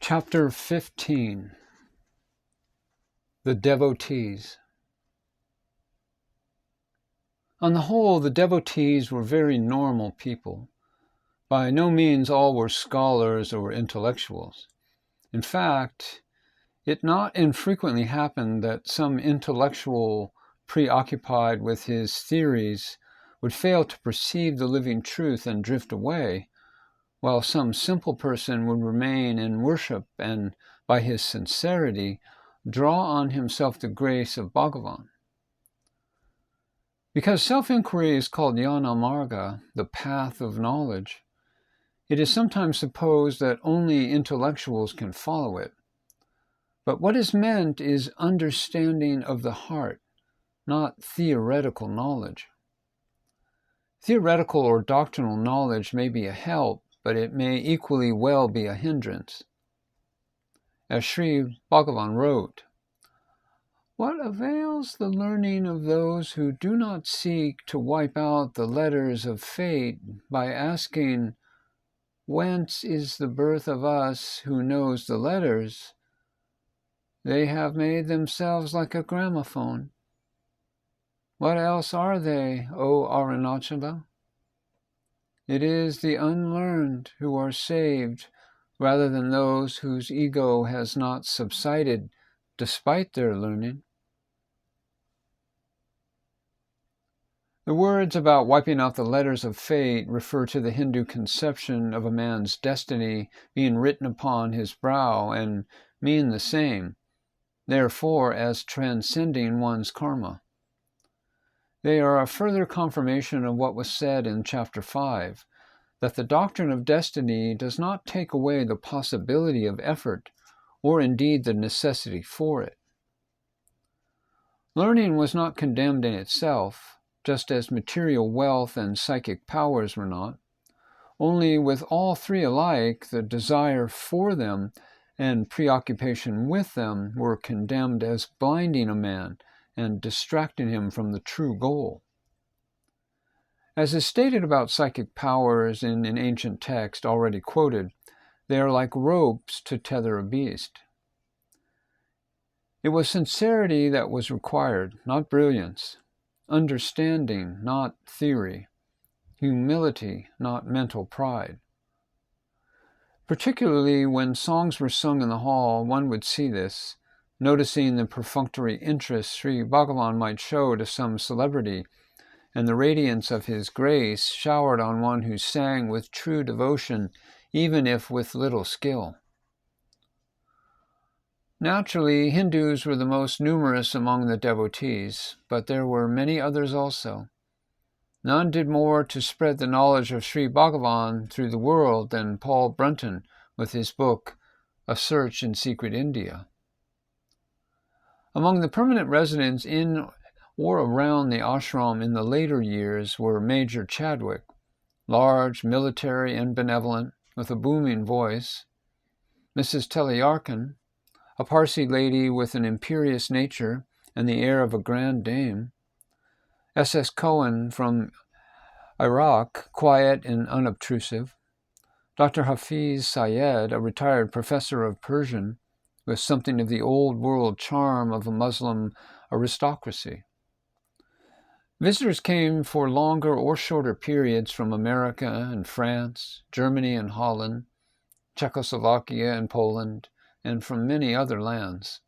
Chapter 15. The Devotees. On the whole, the devotees were very normal people. By no means all were scholars or intellectuals. In fact, it not infrequently happened that some intellectual preoccupied with his theories would fail to perceive the living truth and drift away, while some simple person would remain in worship and, by his sincerity, draw on himself the grace of Bhagavan. Because self-inquiry is called jnana marga, the path of knowledge, it is sometimes supposed that only intellectuals can follow it. But what is meant is understanding of the heart, not theoretical knowledge. Theoretical or doctrinal knowledge may be a help, but it may equally well be a hindrance. As Sri Bhagavan wrote, "What avails the learning of those who do not seek to wipe out the letters of fate by asking, 'Whence is the birth of us who knows the letters?' They have made themselves like a gramophone. What else are they, O Arunachala? It is the unlearned who are saved, rather than those whose ego has not subsided despite their learning." The words about wiping out the letters of fate refer to the Hindu conception of a man's destiny being written upon his brow and mean the same, therefore, as transcending one's karma. They are a further confirmation of what was said in Chapter 5, that the doctrine of destiny does not take away the possibility of effort, or indeed the necessity for it. Learning was not condemned in itself, just as material wealth and psychic powers were not. Only with all three alike, the desire for them and preoccupation with them were condemned as blinding a man and distracting him from the true goal. As is stated about psychic powers in an ancient text already quoted, they are like ropes to tether a beast. It was sincerity that was required, not brilliance, understanding, not theory, humility, not mental pride. Particularly when songs were sung in the hall, one would see this, noticing the perfunctory interest Sri Bhagavan might show to some celebrity, and the radiance of his grace showered on one who sang with true devotion, even if with little skill. Naturally, Hindus were the most numerous among the devotees, but there were many others also. None did more to spread the knowledge of Sri Bhagavan through the world than Paul Brunton with his book, A Search in Secret India. Among the permanent residents in or around the ashram in the later years were Major Chadwick, large, military, and benevolent, with a booming voice; Mrs. Telayarkan, a Parsi lady with an imperious nature and the air of a grand dame; S.S. Cohen from Iraq, quiet and unobtrusive; Dr. Hafiz Syed, a retired professor of Persian, with something of the old world charm of a Muslim aristocracy. Visitors came for longer or shorter periods from America and France, Germany and Holland, Czechoslovakia and Poland, and from many other lands.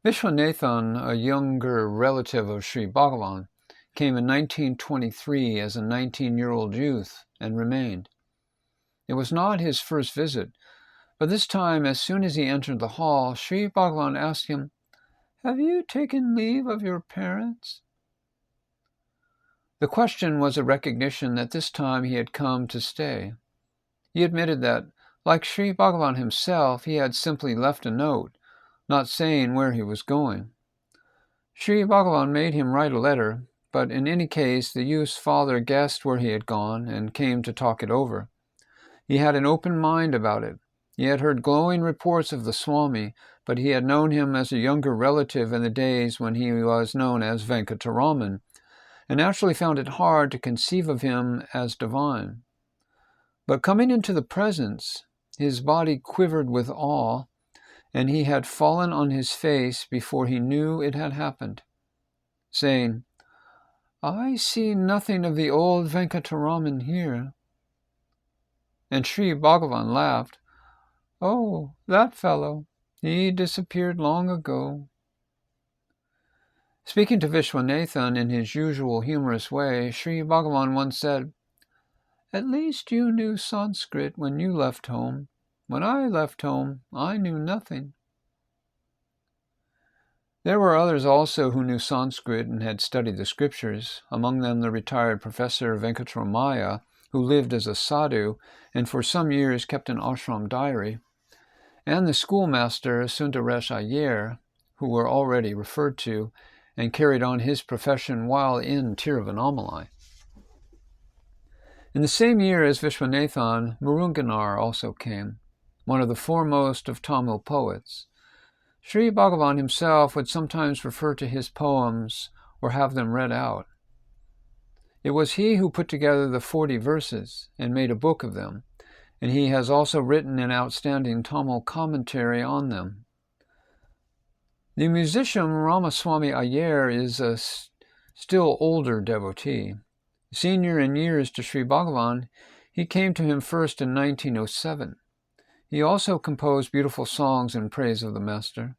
Vishwanathan, a younger relative of Sri Bhagavan, came in 1923 as a 19-year-old youth and remained. It was not his first visit, but this time, as soon as he entered the hall, Sri Bhagavan asked him, "Have you taken leave of your parents?" The question was a recognition that this time he had come to stay. He admitted that, like Sri Bhagavan himself, he had simply left a note, not saying where he was going. Sri Bhagavan made him write a letter, but in any case the youth's father guessed where he had gone and came to talk it over. He had an open mind about it. He had heard glowing reports of the Swami, but he had known him as a younger relative in the days when he was known as Venkataraman, and naturally found it hard to conceive of him as divine. But coming into the presence, His body quivered with awe, and he had fallen on his face before he knew it had happened, saying, "I see nothing of the old Venkataraman here." And Sri Bhagavan laughed. "Oh, that fellow, he disappeared long ago." Speaking to Vishwanathan in his usual humorous way, Sri Bhagavan once said, "At least you knew Sanskrit when you left home. When I left home, I knew nothing." There were others also who knew Sanskrit and had studied the scriptures, among them the retired professor Venkatramaya, who lived as a sadhu and for some years kept an ashram diary, and the schoolmaster Sundaresh Iyer, who were already referred to, and carried on his profession while in Tiruvannamalai. In the same year as Vishwanathan, Murunganar also came, one of the foremost of Tamil poets. Sri Bhagavan himself would sometimes refer to his poems or have them read out. It was he who put together the 40 verses and made a book of them, and he has also written an outstanding Tamil commentary on them. The musician Ramaswamy Iyer is a still older devotee. Senior in years to Sri Bhagavan, he came to him first in 1907. He also composed beautiful songs in praise of the Master.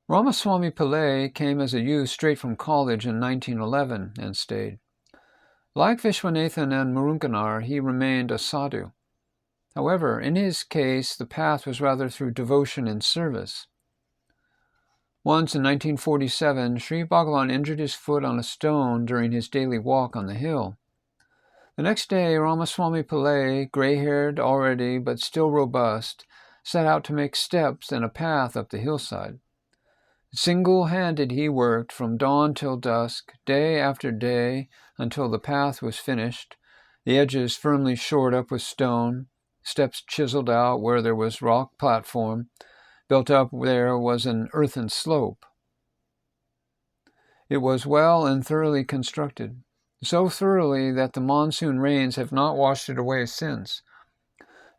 Ramaswamy Pillai came as a youth straight from college in 1911 and stayed. Like Vishwanathan and Murunganar, he remained a sadhu. However, in his case, the path was rather through devotion and service. Once in 1947, Sri Bhagavan injured his foot on a stone during his daily walk on the hill. The next day, Ramaswamy Pillai, gray-haired already but still robust, set out to make steps and a path up the hillside. Single-handed he worked from dawn till dusk, day after day, until the path was finished, the edges firmly shored up with stone, steps chiseled out where there was rock platform, built up there was an earthen slope. It was well and thoroughly constructed, so thoroughly that the monsoon rains have not washed it away since.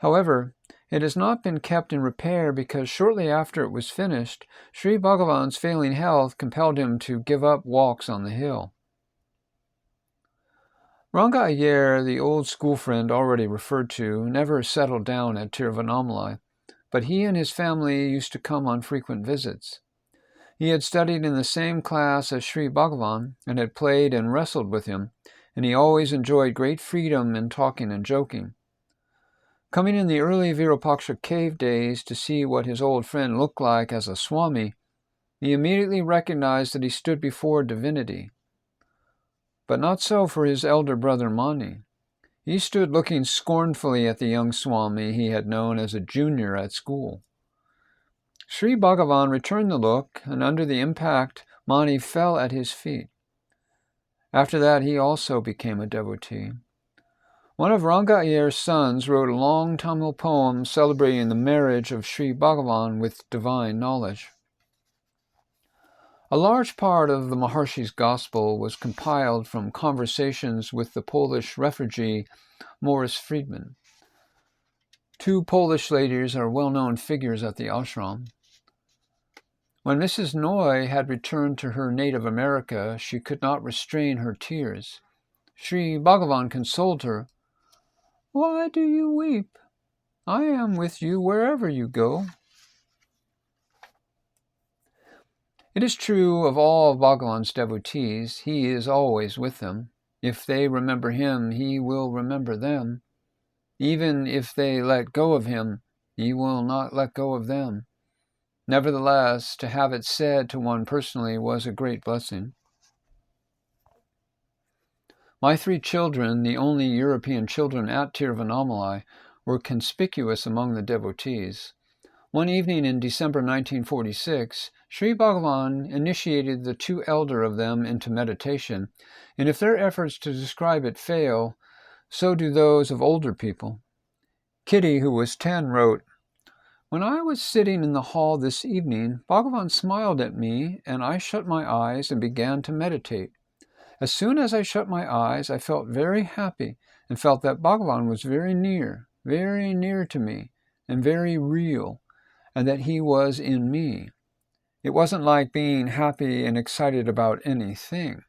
However, it has not been kept in repair because shortly after it was finished, Sri Bhagavan's failing health compelled him to give up walks on the hill. Ranga Iyer, the old school friend already referred to, never settled down at Tiruvannamalai, but he and his family used to come on frequent visits. He had studied in the same class as Sri Bhagavan and had played and wrestled with him, and he always enjoyed great freedom in talking and joking. Coming in the early Virupaksha cave days to see what his old friend looked like as a Swami, he immediately recognized that he stood before divinity. But not so for his elder brother Mani. He stood looking scornfully at the young Swami he had known as a junior at school. Sri Bhagavan returned the look, and under the impact, Mani fell at his feet. After that, he also became a devotee. One of Ranga Iyer's sons wrote a long Tamil poem celebrating the marriage of Sri Bhagavan with divine knowledge. A large part of the Maharshi's Gospel was compiled from conversations with the Polish refugee Morris Friedman. 2 Polish ladies are well-known figures at the ashram. When Mrs. Noy had returned to her native America, she could not restrain her tears. Sri Bhagavan consoled her. "Why do you weep? I am with you wherever you go." It is true of all of Bhagavan's devotees, he is always with them. If they remember him, he will remember them. Even if they let go of him, he will not let go of them. Nevertheless, to have it said to one personally was a great blessing. My 3 children, the only European children at Tiruvannamalai, were conspicuous among the devotees. One evening in December 1946, Sri Bhagavan initiated the 2 elder of them into meditation, and if their efforts to describe it fail, so do those of older people. Kitty, who was 10, wrote, "When I was sitting in the hall this evening, Bhagavan smiled at me, and I shut my eyes and began to meditate. As soon as I shut my eyes, I felt very happy and felt that Bhagavan was very near, very near to me, and very real, and that he was in me. It wasn't like being happy and excited about anything.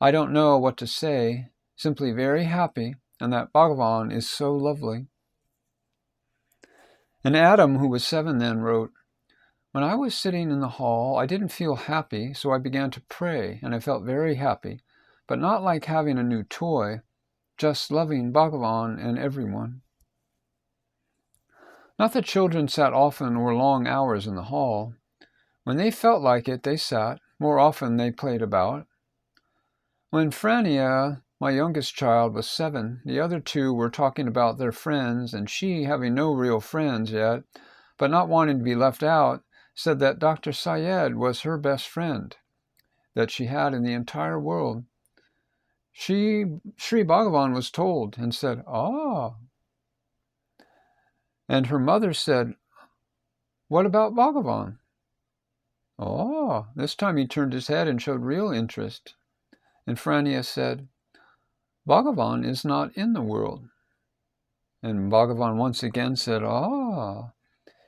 I don't know what to say, simply very happy, and that Bhagavan is so lovely. And Adam, who was 7 then, wrote, "When I was sitting in the hall, I didn't feel happy, so I began to pray, and I felt very happy, but not like having a new toy, just loving Bhagavan and everyone." Not that children sat often or long hours in the hall. When they felt like it, they sat. More often they played about. When Frania, my youngest child, was 7, the other 2 were talking about their friends, and she, having no real friends yet, but not wanting to be left out, said that Dr. Syed was her best friend that she had in the entire world. Sri Bhagavan was told and said, "Ah." And her mother said, "What about Bhagavan?" "Oh." This time he turned his head and showed real interest. And Frania said, "Bhagavan is not in the world." And Bhagavan once again said, "Ah."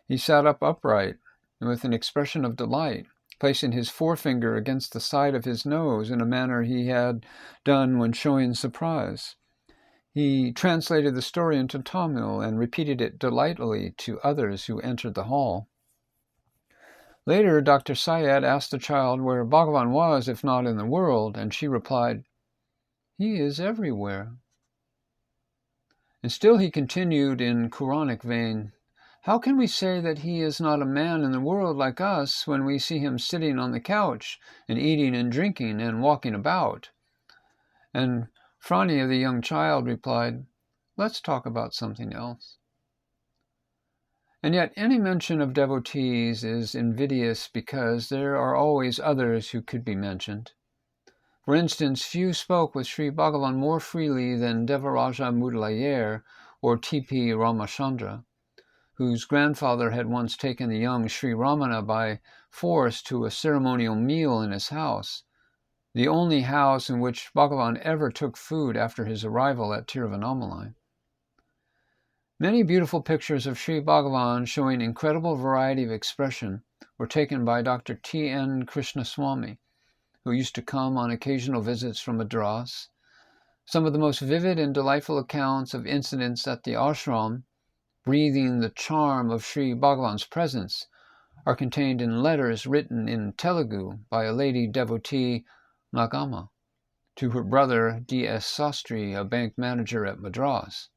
He sat up upright with an expression of delight, placing his forefinger against the side of his nose in a manner he had done when showing surprise. He translated the story into Tamil and repeated it delightfully to others who entered the hall. Later, Dr. Syed asked the child where Bhagavan was, if not in the world, and she replied, "He is everywhere." And still he continued in Quranic vein, "How can we say that he is not a man in the world like us when we see him sitting on the couch and eating and drinking and walking about?" And Frania, the young child, replied, "Let's talk about something else." And yet any mention of devotees is invidious because there are always others who could be mentioned. For instance, few spoke with Sri Bhagavan more freely than Devaraja Mudaliar or T.P. Ramachandra, whose grandfather had once taken the young Sri Ramana by force to a ceremonial meal in his house, the only house in which Bhagavan ever took food after his arrival at Tiruvannamalai. Many beautiful pictures of Sri Bhagavan showing incredible variety of expression were taken by Dr. T.N. Krishnaswamy, who used to come on occasional visits from Madras. Some of the most vivid and delightful accounts of incidents at the ashram, breathing the charm of Sri Bhagavan's presence, are contained in letters written in Telugu by a lady devotee, Nagama, to her brother D.S. Sastry, a bank manager at Madras.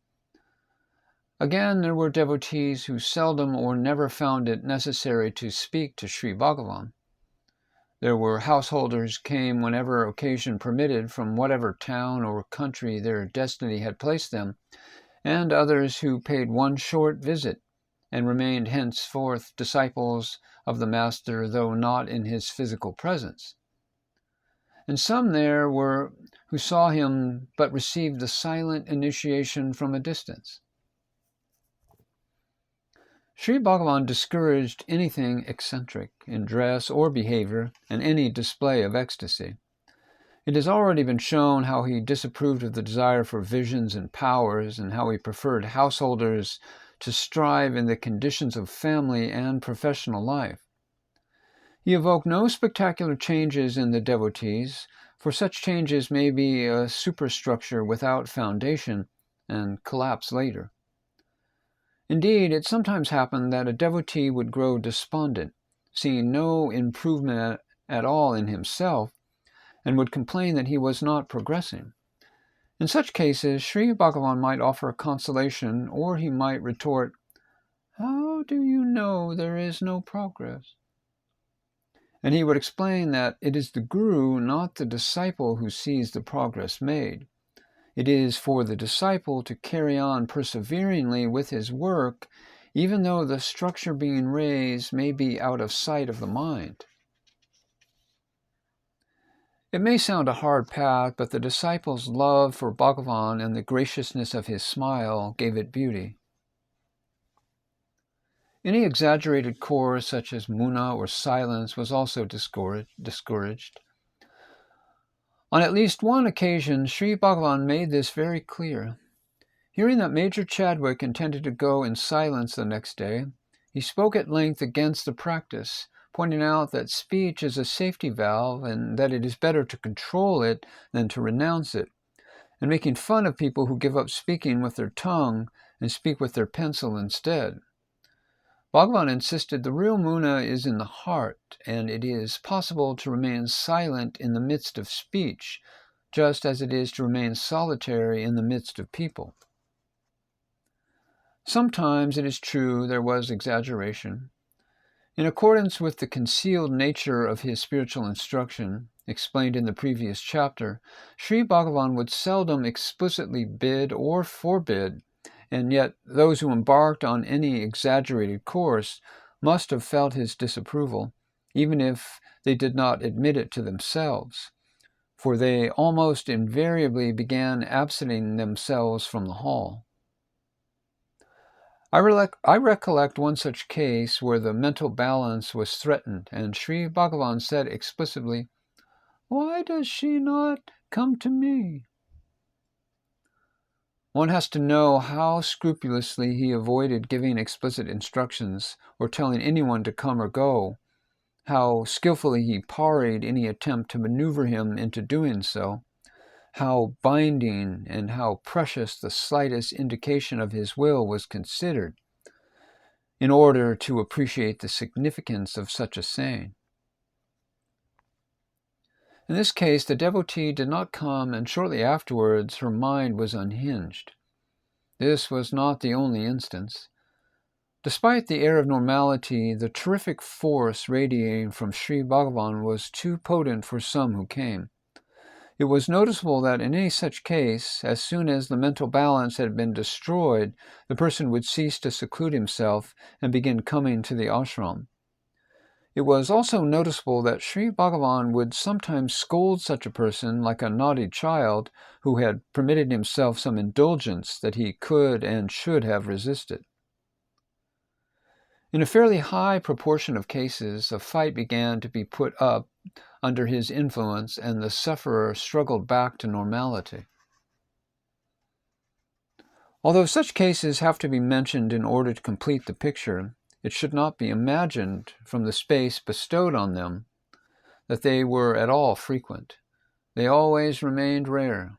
Again, there were devotees who seldom or never found it necessary to speak to Sri Bhagavan. There were householders who came whenever occasion permitted from whatever town or country their destiny had placed them, and others who paid one short visit and remained henceforth disciples of the Master, though not in his physical presence. And some there were who saw him but received the silent initiation from a distance. Sri Bhagavan discouraged anything eccentric in dress or behavior and any display of ecstasy. It has already been shown how he disapproved of the desire for visions and powers, and how he preferred householders to strive in the conditions of family and professional life. He evoked no spectacular changes in the devotees, for such changes may be a superstructure without foundation and collapse later. Indeed, it sometimes happened that a devotee would grow despondent, seeing no improvement at all in himself, and would complain that he was not progressing. In such cases, Sri Bhagavan might offer consolation, or he might retort, "How do you know there is no progress?" And he would explain that it is the guru, not the disciple, who sees the progress made. It is for the disciple to carry on perseveringly with his work, even though the structure being raised may be out of sight of the mind. It may sound a hard path, but the disciple's love for Bhagavan and the graciousness of his smile gave it beauty. Any exaggerated course, such as muna or silence, was also discouraged. On at least one occasion, Sri Bhagavan made this very clear. Hearing that Major Chadwick intended to go in silence the next day, he spoke at length against the practice, pointing out that speech is a safety valve and that it is better to control it than to renounce it, and making fun of people who give up speaking with their tongue and speak with their pencil instead. Bhagavan insisted the real Muna is in the heart, and it is possible to remain silent in the midst of speech, just as it is to remain solitary in the midst of people. Sometimes, it is true, there was exaggeration. In accordance with the concealed nature of his spiritual instruction, explained in the previous chapter, Sri Bhagavan would seldom explicitly bid or forbid, and yet those who embarked on any exaggerated course must have felt his disapproval, even if they did not admit it to themselves, for they almost invariably began absenting themselves from the hall. I recollect one such case where the mental balance was threatened, and Sri Bhagavan said explicitly, "Why does she not come to me?" One has to know how scrupulously he avoided giving explicit instructions or telling anyone to come or go, how skillfully he parried any attempt to maneuver him into doing so, how binding and how precious the slightest indication of his will was considered, in order to appreciate the significance of such a saying. In this case, the devotee did not come, and shortly afterwards her mind was unhinged. This was not the only instance. Despite the air of normality, the terrific force radiating from Sri Bhagavan was too potent for some who came. It was noticeable that in any such case, as soon as the mental balance had been destroyed, the person would cease to seclude himself and begin coming to the ashram. It was also noticeable that Sri Bhagavan would sometimes scold such a person like a naughty child who had permitted himself some indulgence that he could and should have resisted. In a fairly high proportion of cases, a fight began to be put up under his influence, and the sufferer struggled back to normality. Although such cases have to be mentioned in order to complete the picture, it should not be imagined from the space bestowed on them that they were at all frequent. They always remained rare.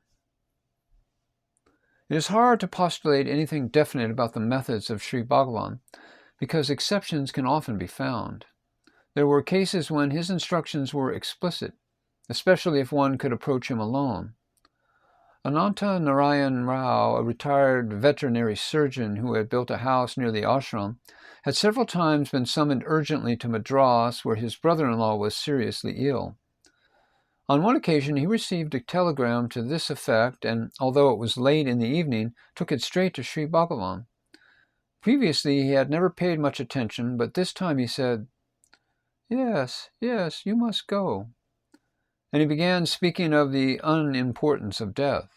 It is hard to postulate anything definite about the methods of Sri Bhagavan, because exceptions can often be found. There were cases when his instructions were explicit, especially if one could approach him alone. Ananta Narayan Rao, a retired veterinary surgeon who had built a house near the ashram, had several times been summoned urgently to Madras, where his brother-in-law was seriously ill. On one occasion he received a telegram to this effect, and although it was late in the evening, took it straight to Sri Bhagavan. Previously he had never paid much attention, but this time he said, Yes, you must go." And he began speaking of the unimportance of death.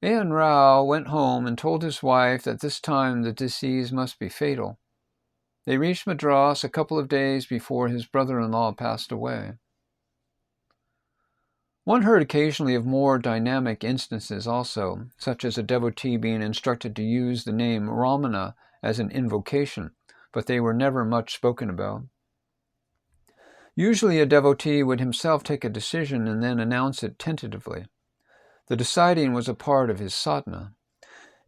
A.N. Rao went home and told his wife that this time the disease must be fatal. They reached Madras a couple of days before his brother-in-law passed away. One heard occasionally of more dynamic instances also, such as a devotee being instructed to use the name Ramana as an invocation, but they were never much spoken about. Usually a devotee would himself take a decision and then announce it tentatively. The deciding was a part of his sadhana.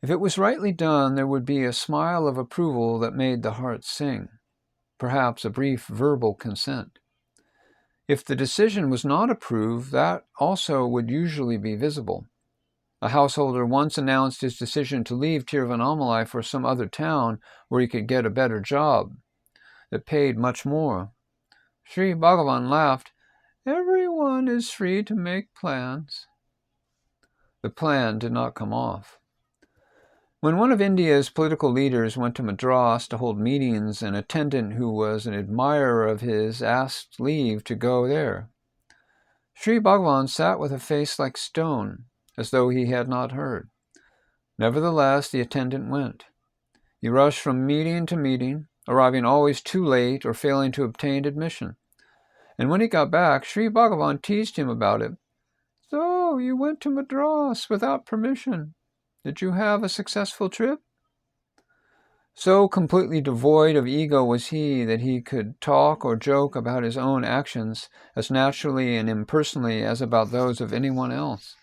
If it was rightly done, there would be a smile of approval that made the heart sing, perhaps a brief verbal consent. If the decision was not approved, that also would usually be visible. A householder once announced his decision to leave Tiruvannamalai for some other town where he could get a better job that paid much more. Sri Bhagavan laughed, "Everyone is free to make plans." The plan did not come off. When one of India's political leaders went to Madras to hold meetings, an attendant who was an admirer of his asked leave to go there. Sri Bhagavan sat with a face like stone, as though he had not heard. Nevertheless, the attendant went. He rushed from meeting to meeting, arriving always too late or failing to obtain admission. And when he got back, Sri Bhagavan teased him about it. "So, you went to Madras without permission." Did you have a successful trip? So completely devoid of ego was he that he could talk or joke about his own actions as naturally and impersonally as about those of anyone else.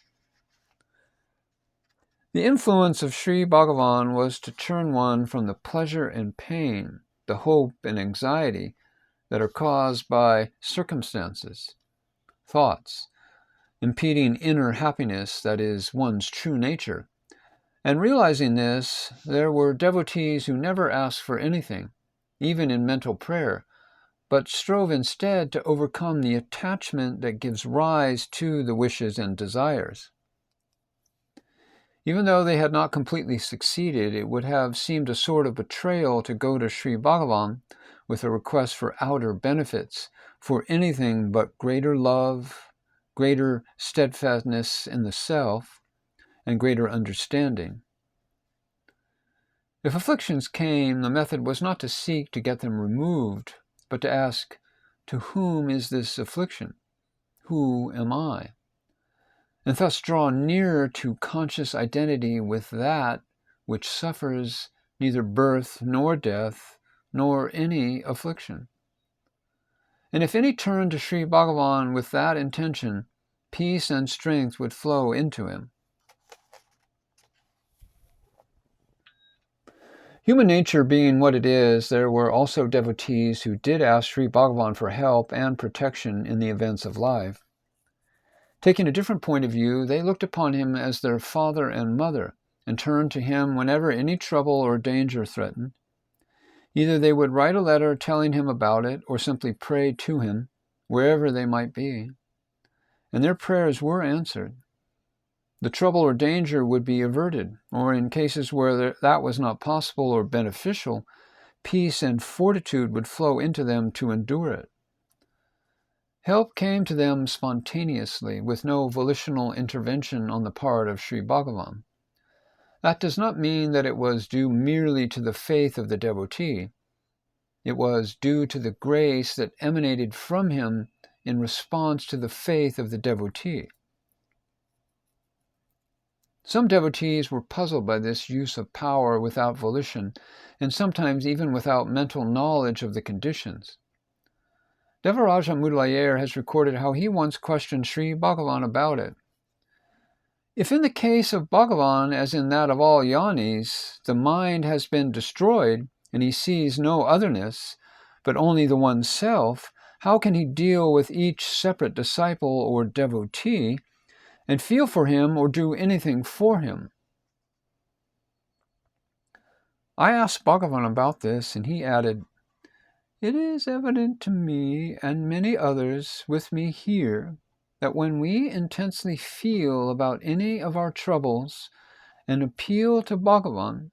The influence of Sri Bhagavan was to turn one from the pleasure and pain, the hope and anxiety that are caused by circumstances, thoughts, impeding inner happiness that is one's true nature. And realizing this, there were devotees who never asked for anything, even in mental prayer, but strove instead to overcome the attachment that gives rise to the wishes and desires. Even though they had not completely succeeded, it would have seemed a sort of betrayal to go to Sri Bhagavan with a request for outer benefits, for anything but greater love, greater steadfastness in the self, and greater understanding. If afflictions came, the method was not to seek to get them removed, but to ask, to whom is this affliction? Who am I? And thus draw nearer to conscious identity with that which suffers neither birth nor death, nor any affliction. And if any turned to Sri Bhagavan with that intention, peace and strength would flow into him. Human nature being what it is, there were also devotees who did ask Sri Bhagavan for help and protection in the events of life. Taking a different point of view, they looked upon him as their father and mother, and turned to him whenever any trouble or danger threatened. Either they would write a letter telling him about it, or simply pray to him, wherever they might be. And their prayers were answered. The trouble or danger would be averted, or in cases where that was not possible or beneficial, peace and fortitude would flow into them to endure it. Help came to them spontaneously, with no volitional intervention on the part of Sri Bhagavan. That does not mean that it was due merely to the faith of the devotee. It was due to the grace that emanated from him in response to the faith of the devotee. Some devotees were puzzled by this use of power without volition, and sometimes even without mental knowledge of the conditions. Devaraja Mudaliar has recorded how he once questioned Sri Bhagavan about it. If in the case of Bhagavan, as in that of all Yanis, the mind has been destroyed and he sees no otherness, but only the one self, how can he deal with each separate disciple or devotee and feel for him or do anything for him? I asked Bhagavan about this, and he added, "It is evident to me and many others with me here that when we intensely feel about any of our troubles and appeal to Bhagavan,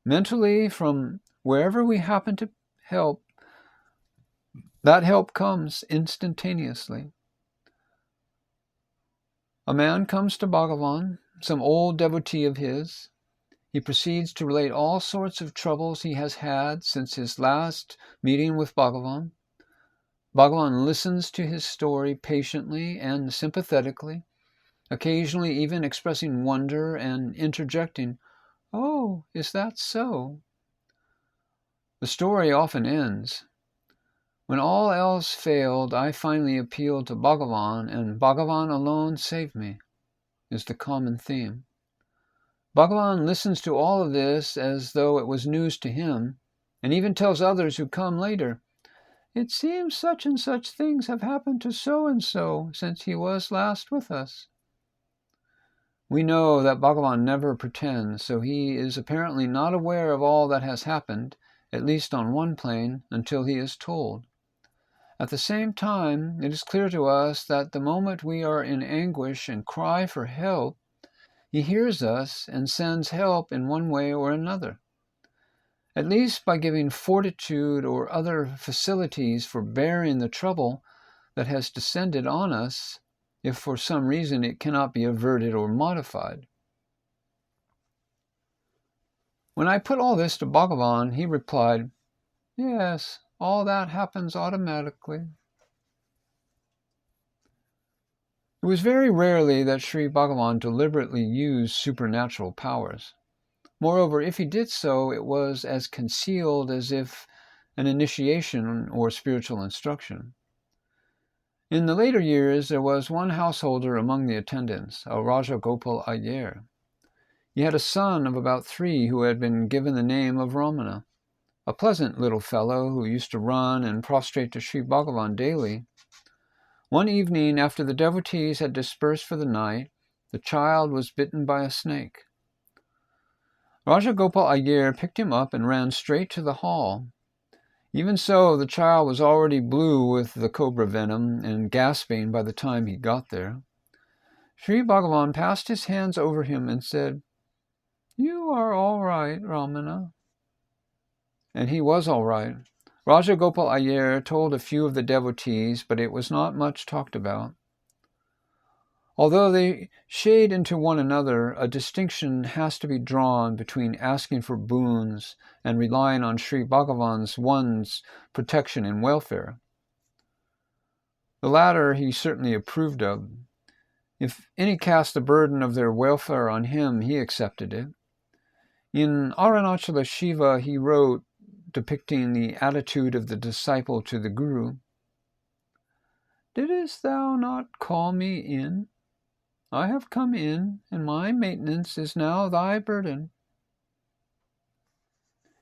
mentally from wherever we happen to help, that help comes instantaneously. A man comes to Bhagavan, some old devotee of his. He proceeds to relate all sorts of troubles he has had since his last meeting with Bhagavan. Bhagavan listens to his story patiently and sympathetically, occasionally even expressing wonder and interjecting, 'Oh, is that so?' The story often ends. When all else failed, I finally appealed to Bhagavan, and Bhagavan alone saved me," is the common theme. Bhagavan listens to all of this as though it was news to him, and even tells others who come later, "It seems such and such things have happened to so-and-so since he was last with us." We know that Bhagavan never pretends, so he is apparently not aware of all that has happened, at least on one plane, until he is told. At the same time, it is clear to us that the moment we are in anguish and cry for help, he hears us and sends help in one way or another, at least by giving fortitude or other facilities for bearing the trouble that has descended on us, if for some reason it cannot be averted or modified. When I put all this to Bhagavan, he replied, "Yes, all that happens automatically." It was very rarely that Sri Bhagavan deliberately used supernatural powers. Moreover, if he did so, it was as concealed as if an initiation or spiritual instruction. In the later years, there was one householder among the attendants, a Raja Gopal Iyer. He had a son of about 3 who had been given the name of Ramana, a pleasant little fellow who used to run and prostrate to Sri Bhagavan daily. One evening, after the devotees had dispersed for the night, the child was bitten by a snake. Raja Gopal Iyer picked him up and ran straight to the hall. Even so, the child was already blue with the cobra venom and gasping by the time he got there. Sri Bhagavan passed his hands over him and said, "You are all right, Ramana." And he was all right. Raja Gopal Iyer told a few of the devotees, but it was not much talked about. Although they shade into one another, a distinction has to be drawn between asking for boons and relying on Sri Bhagavan's protection and welfare. The latter he certainly approved of. If any cast the burden of their welfare on him, he accepted it. In Arunachala Shiva, he wrote, depicting the attitude of the disciple to the Guru, "Didst thou not call me in? I have come in, and my maintenance is now thy burden."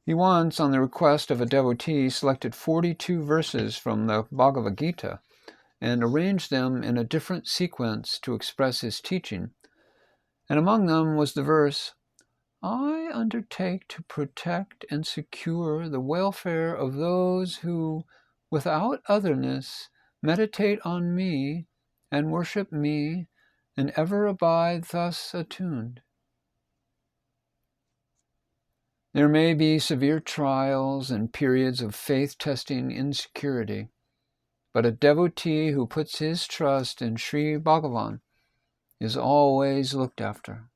He once, on the request of a devotee, selected 42 verses from the Bhagavad Gita and arranged them in a different sequence to express his teaching, and among them was the verse, "I undertake to protect and secure the welfare of those who, without otherness, meditate on me and worship me and ever abide thus attuned." There may be severe trials and periods of faith-testing insecurity, but a devotee who puts his trust in Sri Bhagavan is always looked after.